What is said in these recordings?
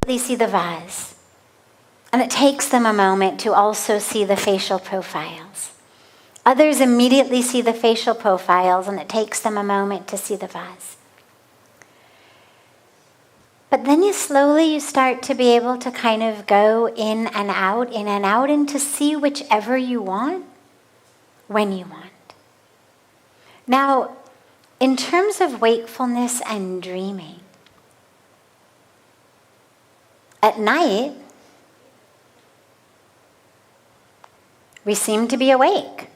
see the vase. And it takes them a moment to also see the facial profiles. Others immediately see the facial profiles, and it takes them a moment to see the vase. But then you start to be able to kind of go in and out, and to see whichever you want, when you want. Now, in terms of wakefulness and dreaming, at night, we seem to be awake.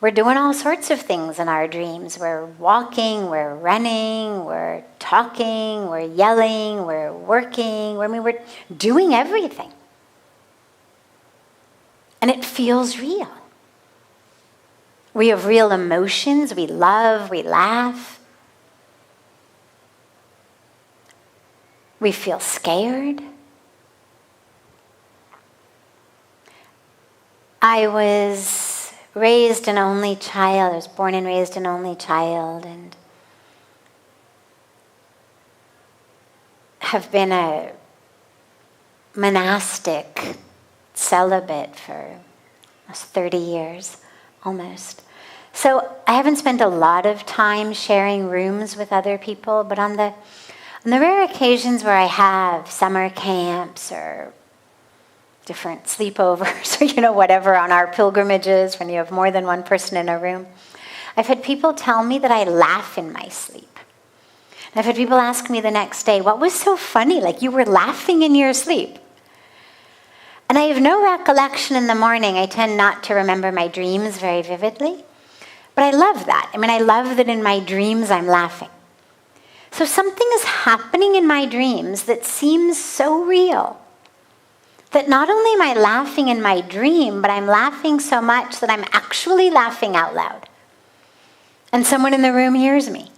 We're doing all sorts of things in our dreams. We're walking, we're running, we're talking, we're yelling, we're working. We're doing everything. And it feels real. We have real emotions. We love, we laugh. We feel scared. I was raised an only child. I was born and raised an only child, and have been a monastic celibate for almost 30 years, almost. So I haven't spent a lot of time sharing rooms with other people, but on the rare occasions where I have summer camps or different sleepovers or, whatever on our pilgrimages when you have more than one person in a room, I've had people tell me that I laugh in my sleep. And I've had people ask me the next day, what was so funny? Like you were laughing in your sleep. And I have no recollection in the morning. I tend not to remember my dreams very vividly. But I love that. I love that in my dreams I'm laughing. So something is happening in my dreams that seems so real that not only am I laughing in my dream, but I'm laughing so much that I'm actually laughing out loud. And someone in the room hears me.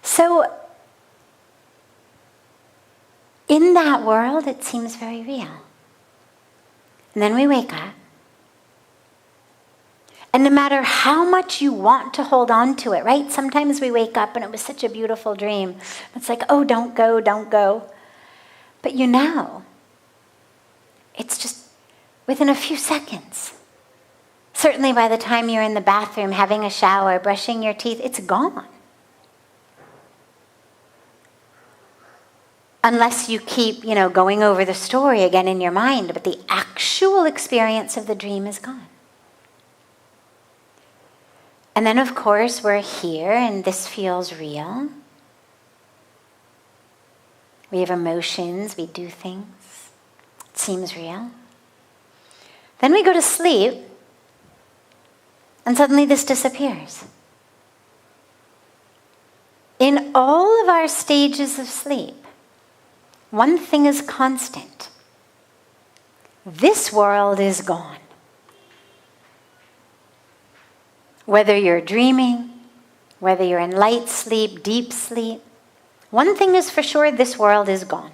So in that world, it seems very real. And then we wake up. And no matter how much you want to hold on to it, right? Sometimes we wake up and it was such a beautiful dream. It's like, oh, don't go, don't go. But it's just within a few seconds. Certainly by the time you're in the bathroom, having a shower, brushing your teeth, it's gone. Unless you keep, going over the story again in your mind, but the actual experience of the dream is gone. And then, of course, we're here, and this feels real. We have emotions, we do things. It seems real. Then we go to sleep, and suddenly this disappears. In all of our stages of sleep, one thing is constant. This world is gone. Whether you're dreaming, whether you're in light sleep, deep sleep, one thing is for sure, this world is gone.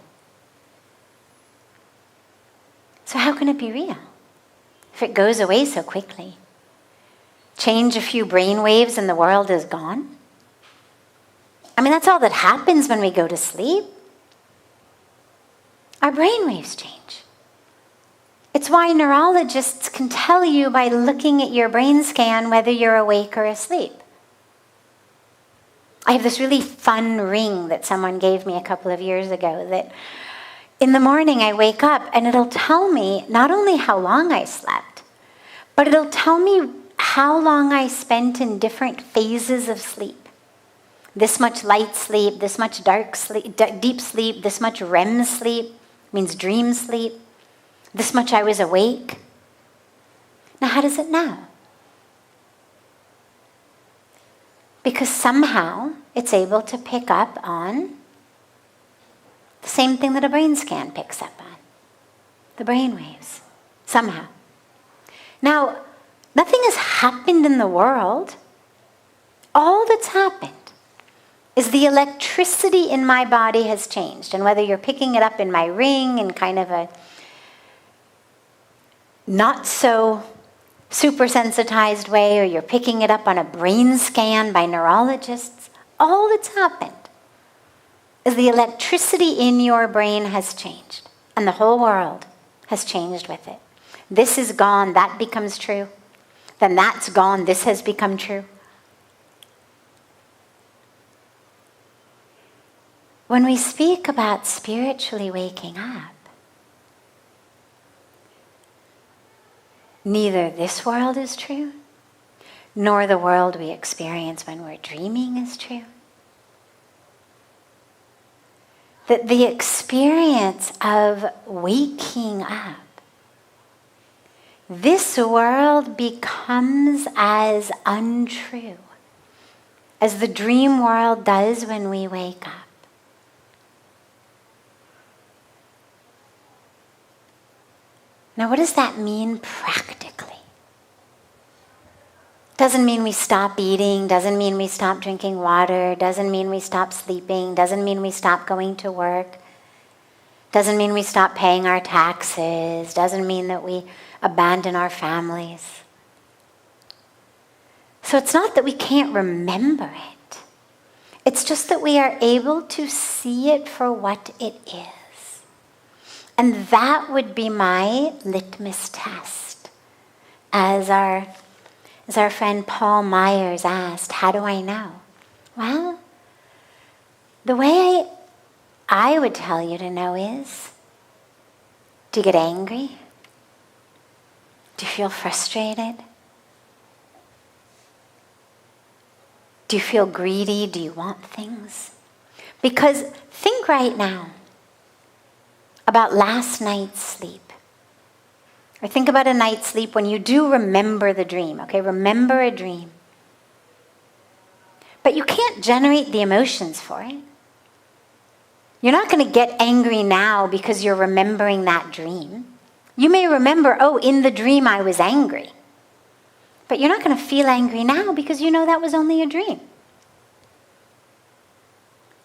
So how can it be real if it goes away so quickly? Change a few brain waves and the world is gone? That's all that happens when we go to sleep. Our brain waves change. It's why neurologists can tell you by looking at your brain scan whether you're awake or asleep. I have this really fun ring that someone gave me a couple of years ago that in the morning I wake up and it'll tell me not only how long I slept, but it'll tell me how long I spent in different phases of sleep. This much light sleep, this much dark sleep, deep sleep, this much REM sleep, means dream sleep. This much I was awake. Now, how does it know? Because somehow it's able to pick up on the same thing that a brain scan picks up on. The brain waves. Somehow. Now, nothing has happened in the world. All that's happened is the electricity in my body has changed. And whether you're picking it up in my ring in kind of a not so super sensitized way, or you're picking it up on a brain scan by neurologists, all that's happened is the electricity in your brain has changed, and the whole world has changed with it. This is gone, that becomes true. Then that's gone, this has become true. When we speak about spiritually waking up, neither this world is true, nor the world we experience when we're dreaming is true. That the experience of waking up, this world becomes as untrue as the dream world does when we wake up. Now, what does that mean practically? Doesn't mean we stop eating, doesn't mean we stop drinking water, doesn't mean we stop sleeping, doesn't mean we stop going to work, doesn't mean we stop paying our taxes, doesn't mean that we abandon our families. So it's not that we can't remember it. It's just that we are able to see it for what it is. And that would be my litmus test. As our friend Paul Myers asked, how do I know? Well, the way I would tell you to know is, do you get angry? Do you feel frustrated? Do you feel greedy? Do you want things? Because think right now about last night's sleep. Or think about a night's sleep when you do remember the dream, okay? Remember a dream. But you can't generate the emotions for it. You're not going to get angry now because you're remembering that dream. You may remember, oh, in the dream I was angry. But you're not going to feel angry now because you know that was only a dream.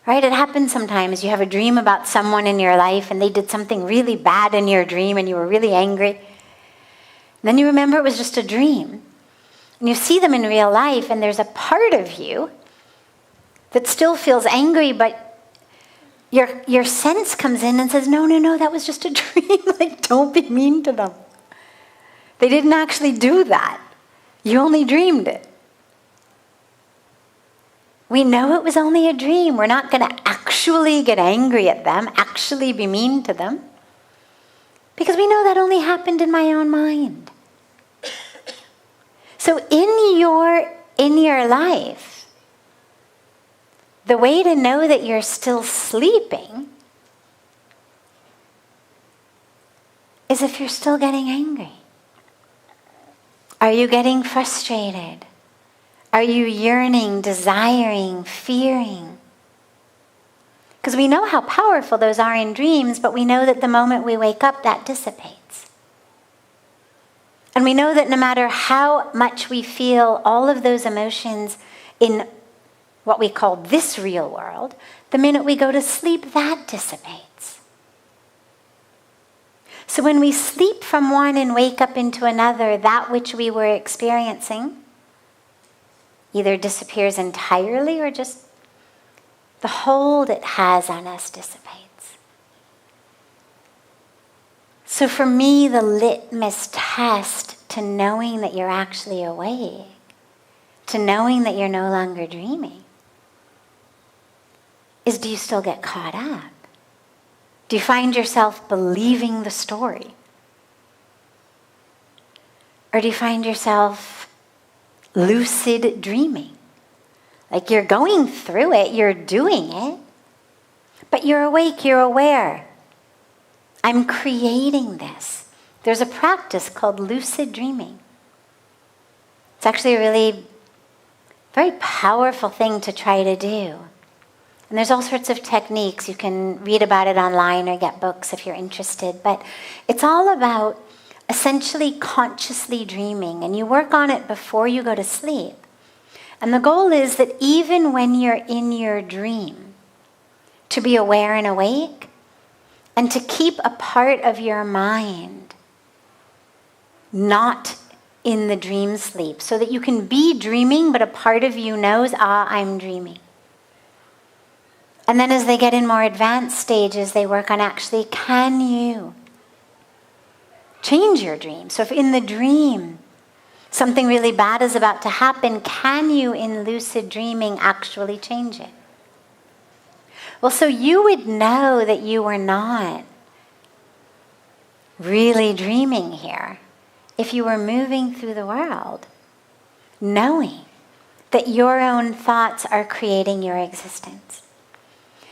Right? It happens sometimes. You have a dream about someone in your life and they did something really bad in your dream and you were really angry. And then you remember it was just a dream. And you see them in real life and there's a part of you that still feels angry, but your sense comes in and says, no, that was just a dream. Like, don't be mean to them. They didn't actually do that. You only dreamed it. We know it was only a dream. We're not going to actually get angry at them, actually be mean to them, because we know that only happened in my own mind. So in your life, the way to know that you're still sleeping is if you're still getting angry. Are you getting frustrated? Are you yearning, desiring, fearing? Because we know how powerful those are in dreams, but we know that the moment we wake up, that dissipates. And we know that no matter how much we feel all of those emotions in what we call this real world, the minute we go to sleep, that dissipates. So when we sleep from one and wake up into another, that which we were experiencing either disappears entirely or just the hold it has on us dissipates. So for me, the litmus test to knowing that you're actually awake, to knowing that you're no longer dreaming, is, do you still get caught up? Do you find yourself believing the story? Or do you find yourself lucid dreaming? Like you're going through it, you're doing it, but you're awake, you're aware. I'm creating this. There's a practice called lucid dreaming. It's actually a really very powerful thing to try to do. And there's all sorts of techniques. You can read about it online or get books if you're interested. But it's all about essentially consciously dreaming. And you work on it before you go to sleep. And the goal is that even when you're in your dream, to be aware and awake, and to keep a part of your mind not in the dream sleep, so that you can be dreaming, but a part of you knows, I'm dreaming. And then as they get in more advanced stages, they work on actually, can you change your dream? So if in the dream something really bad is about to happen, can you in lucid dreaming actually change it? Well, so you would know that you were not really dreaming here if you were moving through the world knowing that your own thoughts are creating your existence.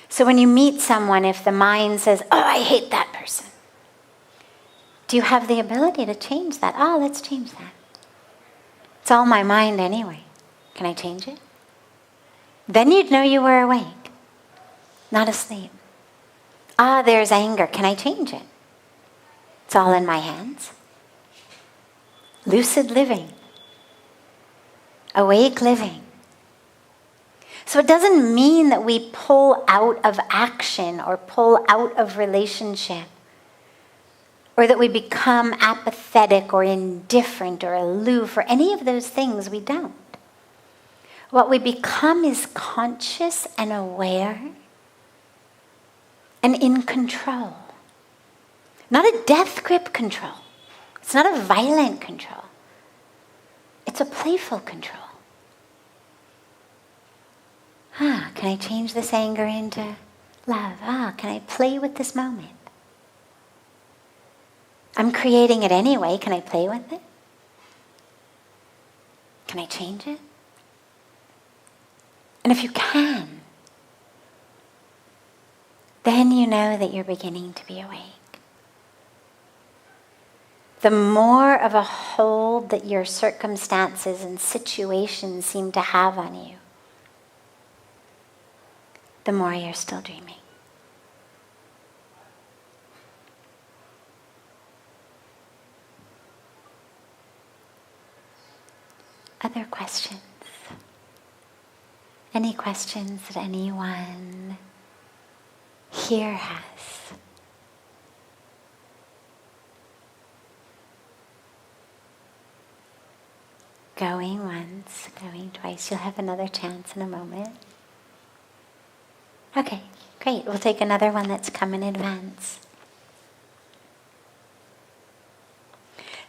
So when you meet someone, if the mind says, oh, I hate that person, do you have the ability to change that? Oh, let's change that. It's all my mind anyway. Can I change it? Then you'd know you were awake, not asleep. Ah, there's anger. Can I change it? It's all in my hands. Lucid living. Awake living. So it doesn't mean that we pull out of action or pull out of relationship, or that we become apathetic or indifferent or aloof or any of those things. We don't. What we become is conscious and aware and in control. Not a death grip control. It's not a violent control. It's a playful control. Can I change this anger into love? Can I play with this moment? I'm creating it anyway. Can I play with it? Can I change it? And if you can, then you know that you're beginning to be awake. The more of a hold that your circumstances and situations seem to have on you, the more you're still dreaming. Other questions? Any questions that anyone here has? Going once, going twice. You'll have another chance in a moment. Okay, great. We'll take another one that's come in advance.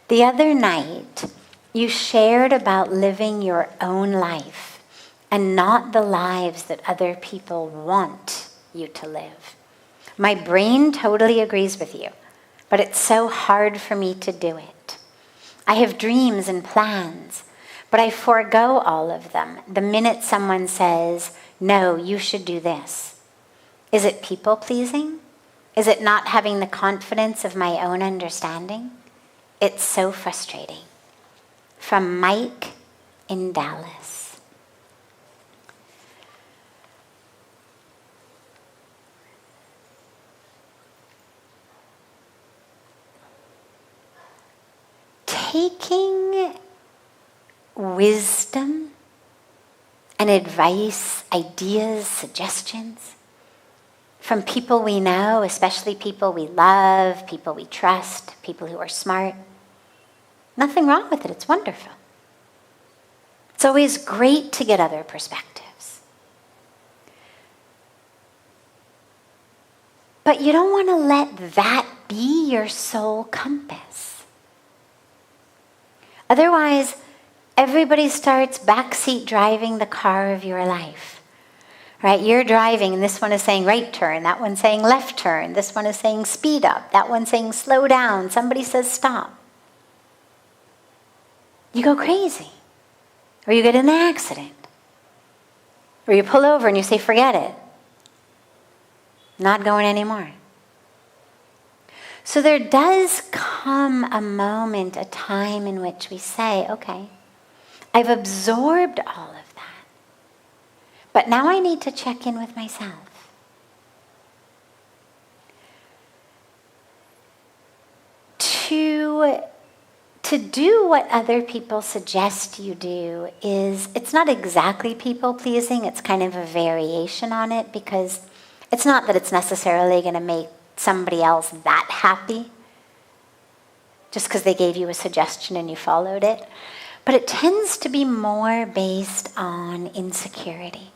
The other night, you shared about living your own life and not the lives that other people want you to live. My brain totally agrees with you, but it's so hard for me to do it. I have dreams and plans, but I forego all of them the minute someone says, no, you should do this. Is it people pleasing? Is it not having the confidence of my own understanding? It's so frustrating. From Mike in Dallas. Taking wisdom and advice, ideas, suggestions from people we know, especially people we love, people we trust, people who are smart. Nothing wrong with it. It's wonderful. It's always great to get other perspectives. But you don't want to let that be your sole compass. Otherwise, everybody starts backseat driving the car of your life. Right? You're driving and this one is saying right turn, that one's saying left turn, this one is saying speed up, that one's saying slow down, somebody says stop. You go crazy. Or you get in an accident. Or you pull over and you say, forget it. Not going anymore. So there does come a moment, a time in which we say, okay, I've absorbed all of that. But now I need to check in with myself. To do what other people suggest you do it's not exactly people pleasing, it's kind of a variation on it, because it's not that it's necessarily going to make somebody else that happy just because they gave you a suggestion and you followed it. But it tends to be more based on insecurity.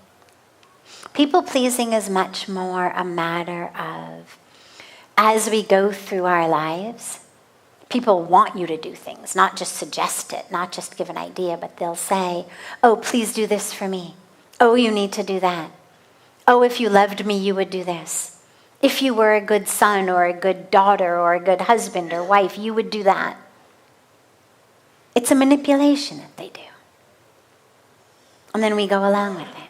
People pleasing is much more a matter of, as we go through our lives, people want you to do things, not just suggest it, not just give an idea, but they'll say, oh, please do this for me. Oh, you need to do that. Oh, if you loved me, you would do this. If you were a good son or a good daughter or a good husband or wife, you would do that. It's a manipulation that they do. And then we go along with it.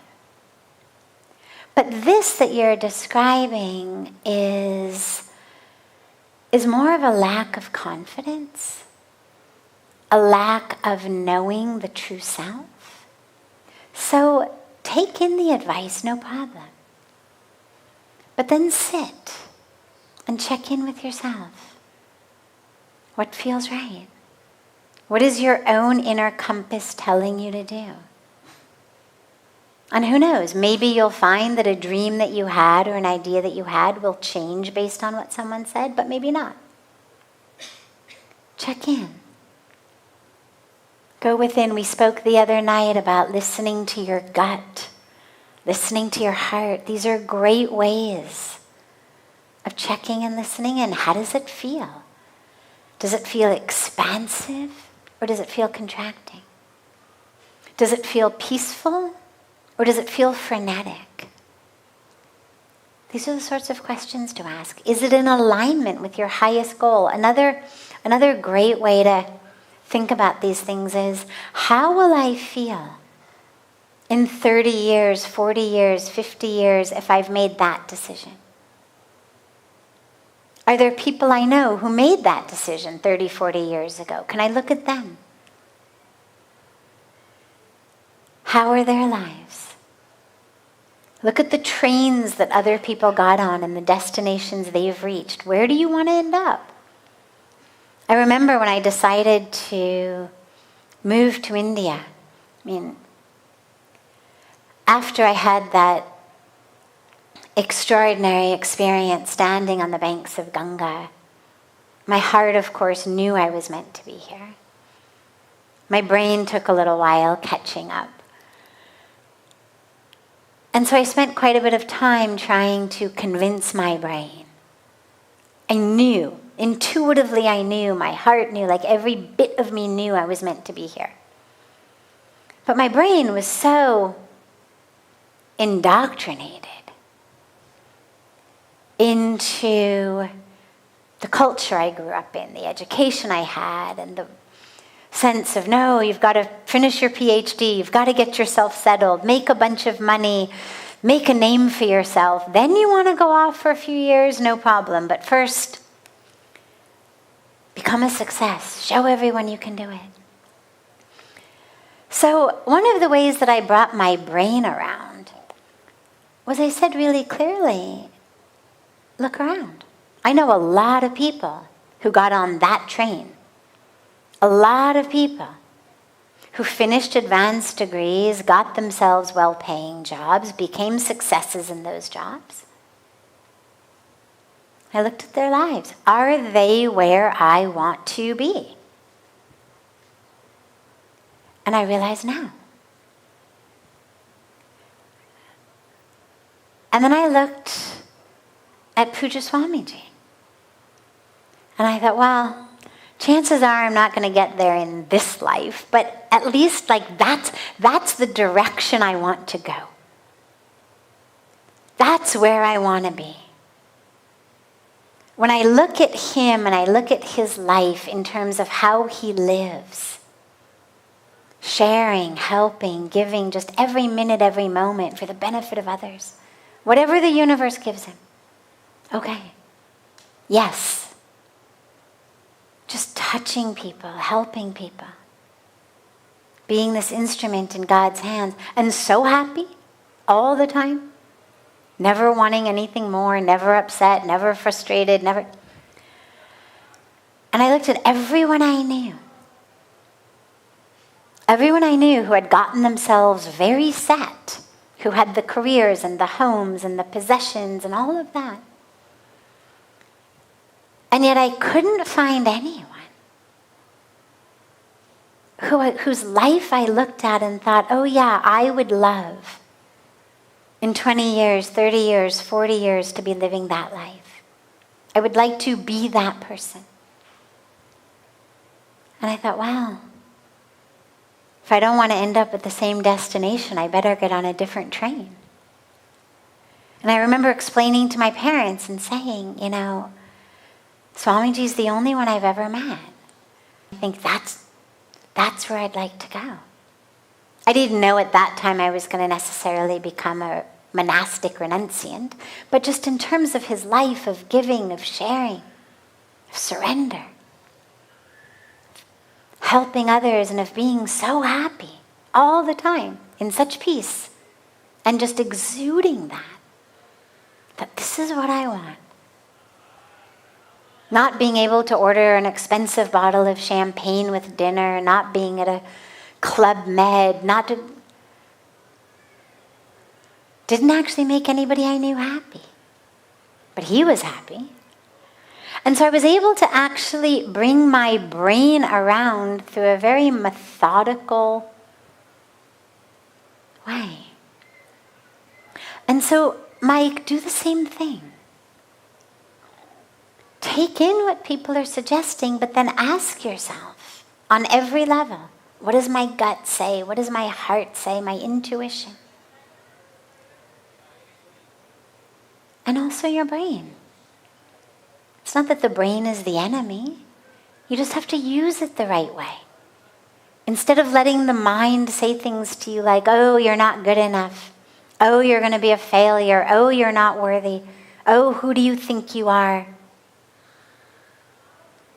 But this that you're describing is more of a lack of confidence, a lack of knowing the true self. So take in the advice, no problem. But then sit and check in with yourself. What feels right? What is your own inner compass telling you to do? And who knows, maybe you'll find that a dream that you had or an idea that you had will change based on what someone said, but maybe not. Check in. Go within. We spoke the other night about listening to your gut, listening to your heart. These are great ways of checking and listening in. How does it feel? Does it feel expansive or does it feel contracting? Does it feel peaceful? Or does it feel frenetic? These are the sorts of questions to ask. Is it in alignment with your highest goal? Another great way to think about these things is, how will I feel in 30 years, 40 years, 50 years if I've made that decision? Are there people I know who made that decision 30, 40 years ago? Can I look at them? How are their lives? Look at the trains that other people got on and the destinations they've reached. Where do you want to end up? I remember when I decided to move to India. After I had that extraordinary experience standing on the banks of Ganga, my heart, of course, knew I was meant to be here. My brain took a little while catching up. And so I spent quite a bit of time trying to convince my brain. I knew, intuitively I knew, my heart knew, like every bit of me knew I was meant to be here. But my brain was so indoctrinated into the culture I grew up in, the education I had, and the sense of, no, you've got to finish your PhD, you've got to get yourself settled, make a bunch of money, make a name for yourself. Then you want to go off for a few years, no problem. But first, become a success. Show everyone you can do it. So one of the ways that I brought my brain around was I said really clearly, look around. I know a lot of people who got on that train. A lot of people who finished advanced degrees, got themselves well-paying jobs, became successes in those jobs. I looked at their lives. Are they where I want to be? And I realized no. And then I looked at Pujya Swamiji. And I thought, well, chances are I'm not going to get there in this life, but at least that's the direction I want to go. That's where I want to be. When I look at him and I look at his life in terms of how he lives, sharing, helping, giving just every minute, every moment for the benefit of others, whatever the universe gives him. Okay. Yes. Just touching people, helping people. Being this instrument in God's hands. And so happy all the time. Never wanting anything more, never upset, never frustrated, never. And I looked at everyone I knew. Everyone I knew who had gotten themselves very set, who had the careers and the homes and the possessions and all of that. And yet I couldn't find anyone whose life I looked at and thought, oh yeah, I would love in 20 years, 30 years, 40 years to be living that life. I would like to be that person. And I thought, wow, if I don't want to end up at the same destination, I better get on a different train. And I remember explaining to my parents and saying, Swamiji's the only one I've ever met. I think that's where I'd like to go. I didn't know at that time I was going to necessarily become a monastic renunciant, but just in terms of his life of giving, of sharing, of surrender, helping others, and of being so happy all the time, in such peace, and just exuding that this is what I want. Not being able to order an expensive bottle of champagne with dinner, not being at a Club Med, didn't actually make anybody I knew happy. But he was happy. And so I was able to actually bring my brain around through a very methodical way. And so, Mike, do the same thing. Take in what people are suggesting, but then ask yourself on every level, what does my gut say? What does my heart say? My intuition? And also your brain. It's not that the brain is the enemy. You just have to use it the right way. Instead of letting the mind say things to you like, oh, you're not good enough. Oh, you're going to be a failure. Oh, you're not worthy. Oh, who do you think you are?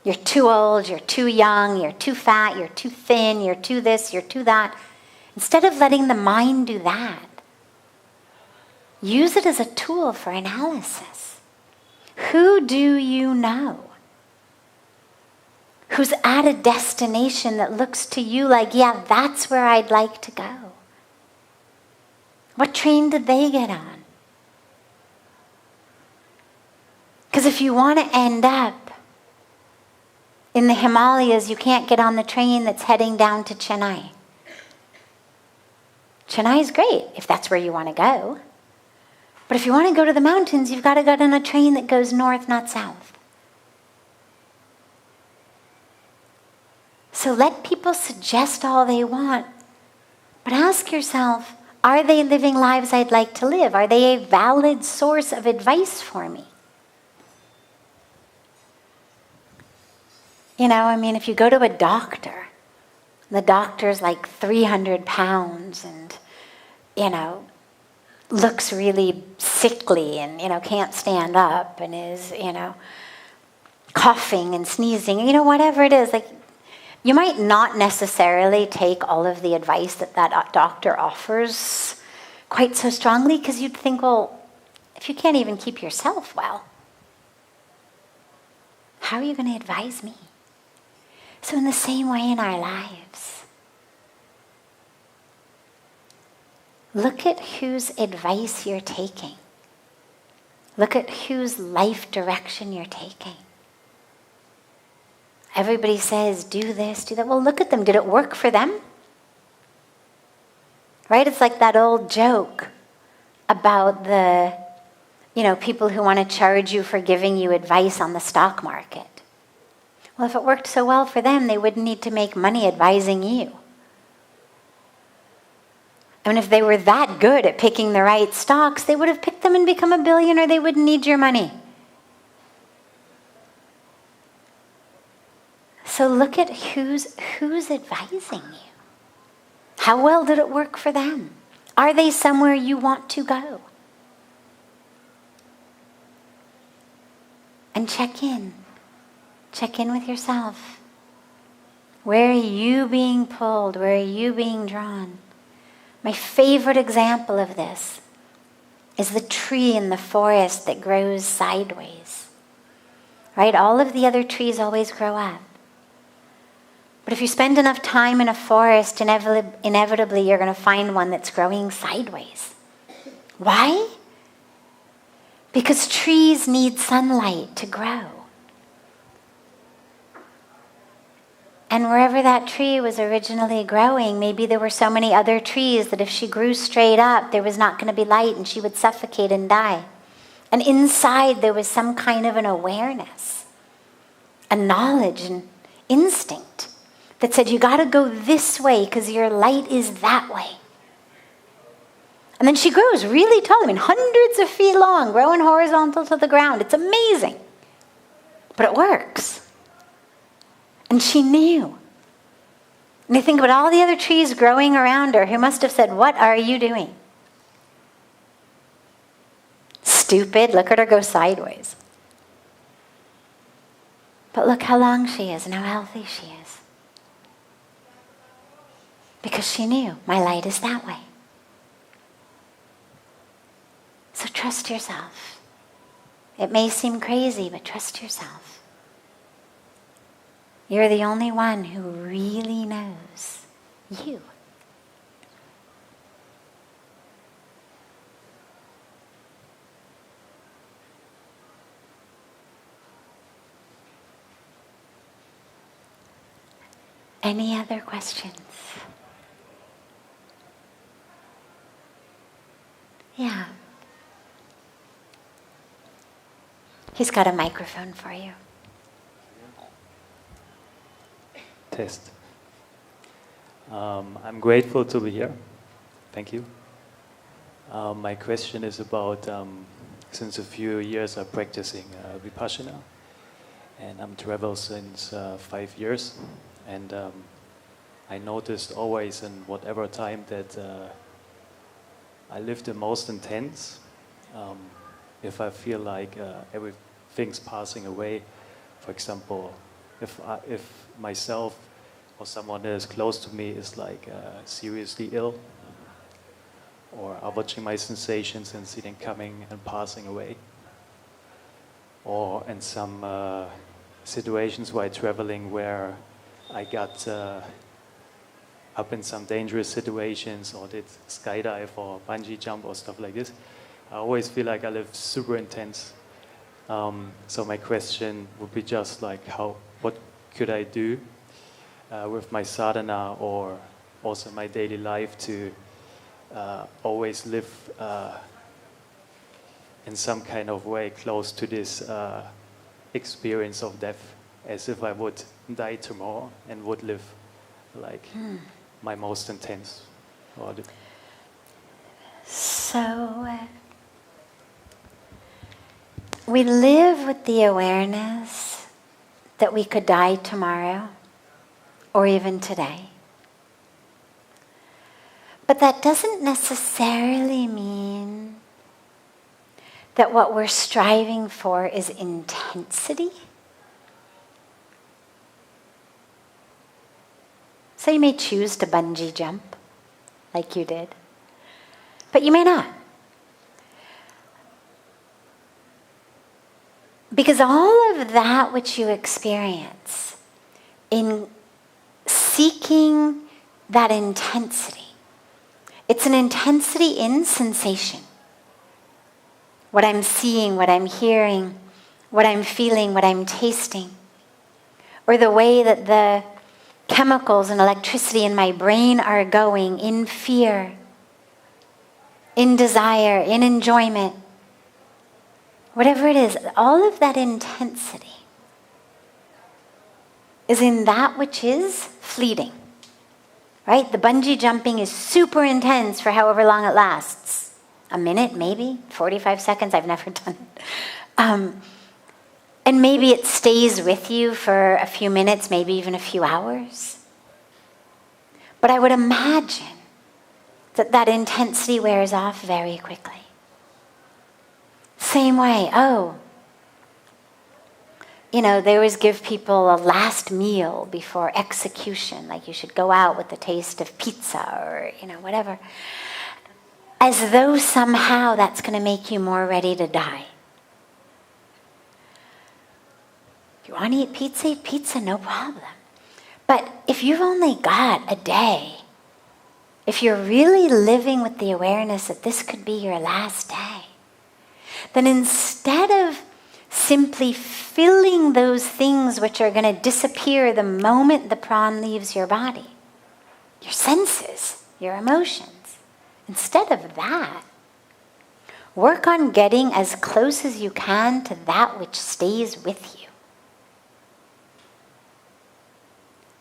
You're too old, you're too young, you're too fat, you're too thin, you're too this, you're too that. Instead of letting the mind do that, use it as a tool for analysis. Who do you know who's at a destination that looks to you like, yeah, that's where I'd like to go? What train did they get on? Because if you want to end up in the Himalayas, you can't get on the train that's heading down to Chennai. Chennai is great if that's where you want to go. But if you want to go to the mountains, you've got to get on a train that goes north, not south. So let people suggest all they want, but ask yourself, are they living lives I'd like to live? Are they a valid source of advice for me? If you go to a doctor, the doctor's like 300 pounds and, looks really sickly and, can't stand up and is, coughing and sneezing, whatever it is, like, you might not necessarily take all of the advice that doctor offers quite so strongly, because you'd think, well, if you can't even keep yourself well, how are you going to advise me? So in the same way in our lives, look at whose advice you're taking. Look at whose life direction you're taking. Everybody says, do this, do that. Well, look at them. Did it work for them? Right? It's like that old joke about the, people who want to charge you for giving you advice on the stock market. Well, if it worked so well for them, they wouldn't need to make money advising you. If they were that good at picking the right stocks, they would have picked them and become a billionaire. They wouldn't need your money. So look at who's advising you. How well did it work for them? Are they somewhere you want to go? And check in. Check in with yourself. Where are you being pulled? Where are you being drawn? My favorite example of this is the tree in the forest that grows sideways. Right? All of the other trees always grow up. But if you spend enough time in a forest, inevitably you're going to find one that's growing sideways. Why? Because trees need sunlight to grow. And wherever that tree was originally growing, maybe there were so many other trees that if she grew straight up, there was not going to be light and she would suffocate and die. And inside there was some kind of an awareness, a knowledge and instinct that said, you got to go this way because your light is that way. And then she grows really tall, hundreds of feet long, growing horizontal to the ground. It's amazing. But it works. And she knew. And I think about all the other trees growing around her who must have said, what are you doing? Stupid, look at her go sideways. But look how long she is and how healthy she is. Because she knew, my light is that way. So trust yourself. It may seem crazy, but trust yourself. You're the only one who really knows you. Any other questions? Yeah. He's got a microphone for you. Test. I'm grateful to be here. Thank you. My question is about, since a few years I'm practicing Vipassana, and I'm travel since 5 years, and I noticed always in whatever time that I live the most intense, if I feel like everything's passing away. For example, if myself or someone that is close to me is like seriously ill, or I'm watching my sensations and see them coming and passing away, or in some situations while traveling where I got up in some dangerous situations or did skydive or bungee jump or stuff like this, I always feel like I live super intense. So my question would be just like, what could I do with my sadhana or also my daily life to always live in some kind of way close to this experience of death, as if I would die tomorrow and would live like my most intense. So we live with the awareness that we could die tomorrow or even today. But that doesn't necessarily mean that what we're striving for is intensity. So you may choose to bungee jump, like you did, but you may not. Because all of that which you experience in seeking that intensity, it's an intensity in sensation. What I'm seeing, what I'm hearing, what I'm feeling, what I'm tasting, or the way that the chemicals and electricity in my brain are going in fear, in desire, in enjoyment. Whatever it is, all of that intensity is in that which is fleeting, right? The bungee jumping is super intense for however long it lasts. A minute, maybe, 45 seconds, I've never done it. And maybe it stays with you for a few minutes, maybe even a few hours. But I would imagine that that intensity wears off very quickly. Same way, they always give people a last meal before execution, like you should go out with the taste of pizza or, whatever. As though somehow that's going to make you more ready to die. You want to eat pizza, no problem. But if you've only got a day, if you're really living with the awareness that this could be your last day, then instead of simply filling those things which are going to disappear the moment the prawn leaves your body. Your senses, your emotions. Instead of that, work on getting as close as you can to that which stays with you.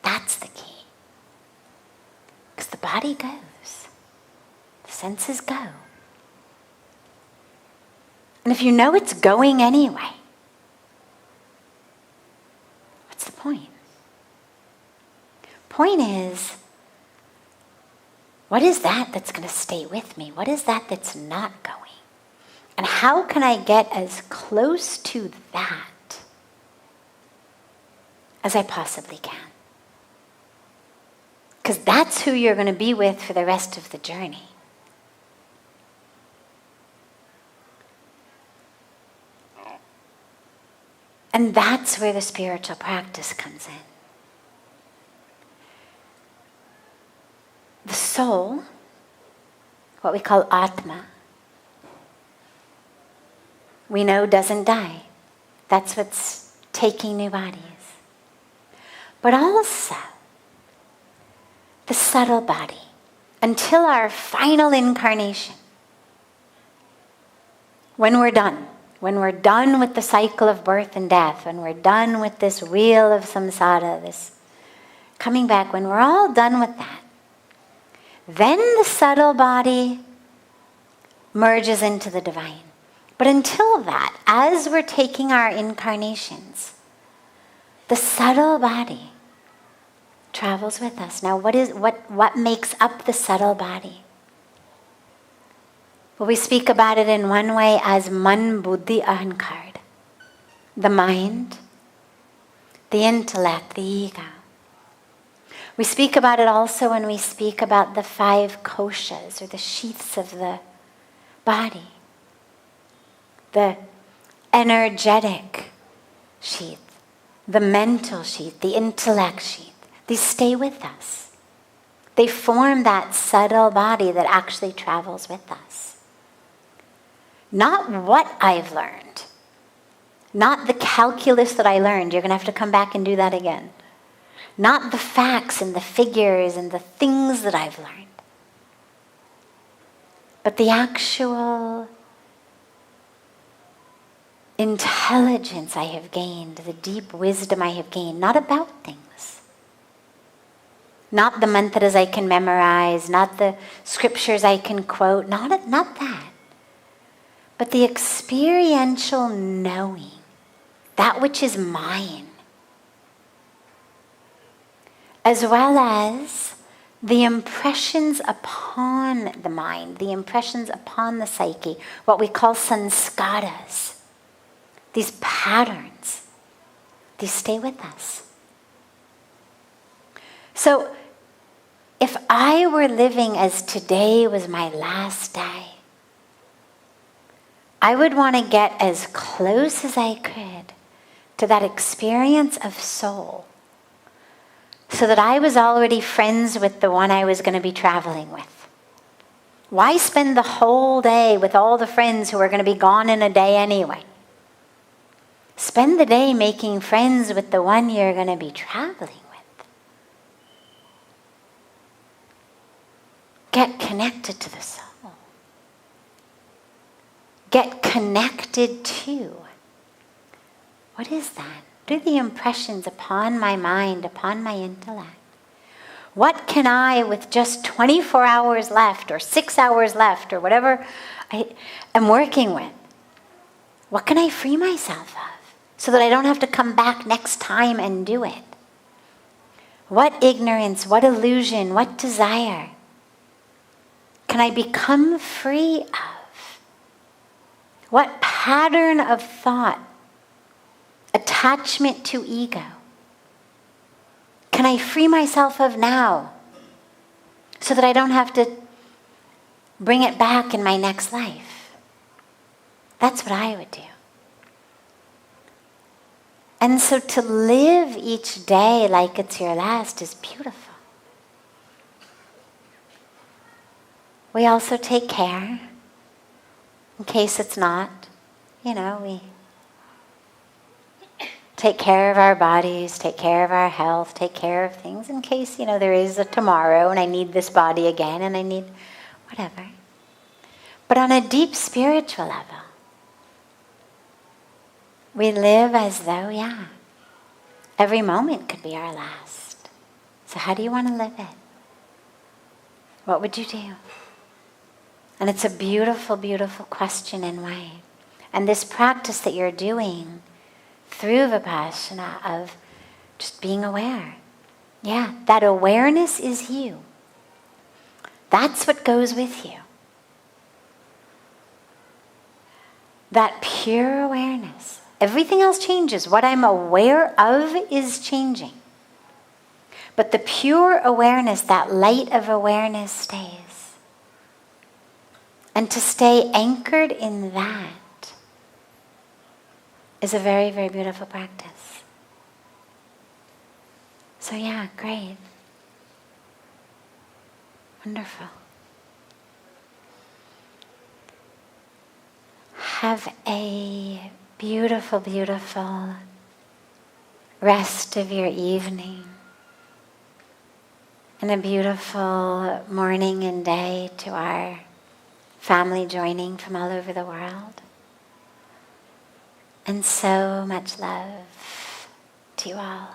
That's the key. Because the body goes. The senses go. And if you know it's going anyway, what's the point? Point is, what is that that's going to stay with me? What is that that's not going? And how can I get as close to that as I possibly can? Because that's who you're going to be with for the rest of the journey. And that's where the spiritual practice comes in. The soul, what we call Atma, we know doesn't die. That's what's taking new bodies. But also, the subtle body, until our final incarnation, when we're done with the cycle of birth and death, when we're done with this wheel of samsara, this coming back, when we're all done with that, then the subtle body merges into the divine. But until that, as we're taking our incarnations, the subtle body travels with us. Now, what makes up the subtle body? Well, we speak about it in one way as man, buddhi, ahankar. The mind, the intellect, the ego. We speak about it also when we speak about the 5 koshas, or the sheaths of the body. The energetic sheath, the mental sheath, the intellect sheath. These stay with us. They form that subtle body that actually travels with us. Not what I've learned. Not the calculus that I learned. You're going to have to come back and do that again. Not the facts and the figures and the things that I've learned. But the actual intelligence I have gained, the deep wisdom I have gained, not about things. Not the mantras I can memorize, not the scriptures I can quote, not that. But the experiential knowing, that which is mine. As well as the impressions upon the mind, the impressions upon the psyche, what we call sanskaras. These patterns, these stay with us. So, if I were living as today was my last day, I would want to get as close as I could to that experience of soul, so that I was already friends with the one I was going to be traveling with. Why spend the whole day with all the friends who are going to be gone in a day anyway? Spend the day making friends with the one you're going to be traveling with. Get connected to the soul. Get connected to. What is that? What are the impressions upon my mind, upon my intellect? What can I, with just 24 hours left, or 6 hours left, or whatever I am working with, what can I free myself of? So that I don't have to come back next time and do it. What ignorance, what illusion, what desire can I become free of? What pattern of thought, attachment to ego, can I free myself of now so that I don't have to bring it back in my next life? That's what I would do. And so to live each day like it's your last is beautiful. We also take care in case it's not. We take care of our bodies, take care of our health, take care of things in case, there is a tomorrow and I need this body again and I need whatever. But on a deep spiritual level, we live as though, every moment could be our last. So how do you want to live it? What would you do? And it's a beautiful, beautiful question and way. And this practice that you're doing through Vipassana of just being aware. That awareness is you. That's what goes with you. That pure awareness. Everything else changes. What I'm aware of is changing. But the pure awareness, that light of awareness stays. And to stay anchored in that is a very, very beautiful practice. So great. Wonderful. Have a beautiful, beautiful rest of your evening. And a beautiful morning and day to our family joining from all over the world. And so much love to you all.